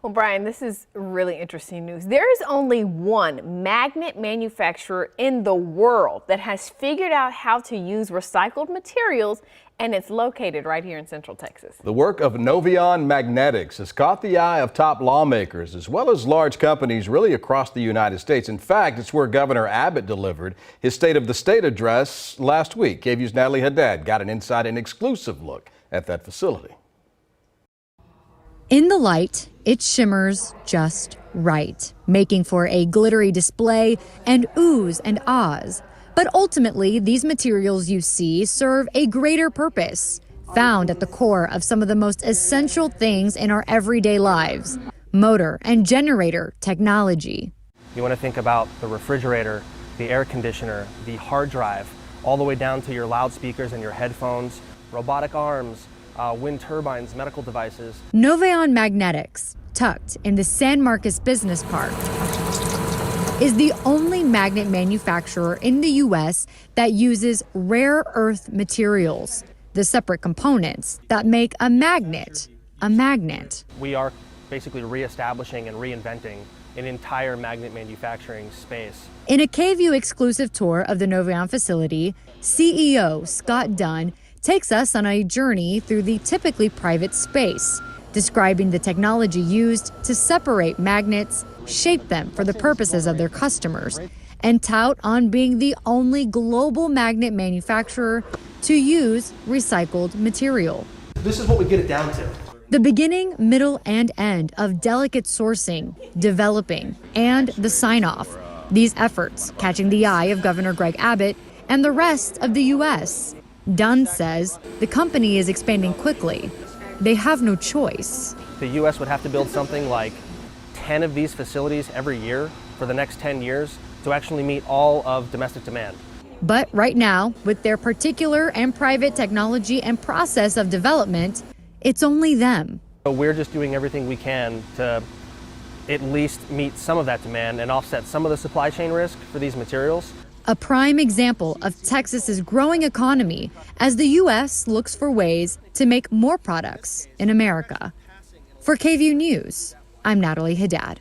Well, Brian, this is really interesting news. There is only one magnet manufacturer in the world that has figured out how to use recycled materials, and it's located right here in Central Texas. The work of Noveon Magnetics has caught the eye of top lawmakers as well as large companies really across the United States. In fact, it's where Governor Abbott delivered his State of the State address last week. KVUE's Natalie Haddad got an inside and exclusive look at that facility. In the light, it shimmers just right, making for a glittery display and oohs and ahs. But ultimately, these materials you see serve a greater purpose, found at the core of some of the most essential things in our everyday lives: motor and generator technology. You want to think about the refrigerator, the air conditioner, the hard drive, all the way down to your loudspeakers and your headphones, robotic arms, wind turbines, medical devices. Noveon Magnetics, tucked in the San Marcos Business Park, is the only magnet manufacturer in the U.S. that uses rare earth materials, the separate components that make a magnet a magnet. We are basically reestablishing and reinventing an entire magnet manufacturing space. In a KVUE exclusive tour of the Noveon facility, CEO Scott Dunn takes us on a journey through the typically private space, describing the technology used to separate magnets, shape them for the purposes of their customers, and tout on being the only global magnet manufacturer to use recycled material. This is what we get it down to. The beginning, middle, and end of delicate sourcing, developing, and the sign-off. These efforts catching the eye of Governor Greg Abbott and the rest of the U.S. Dunn says the company is expanding quickly. They have no choice. The U.S. would have to build something like 10 of these facilities every year for the next 10 years to actually meet all of domestic demand. But right now, with their particular and private technology and process of development, it's only them. So we're just doing everything we can to at least meet some of that demand and offset some of the supply chain risk for these materials. A prime example of Texas's growing economy as the U.S. looks for ways to make more products in America. For KVUE News, I'm Natalie Haddad.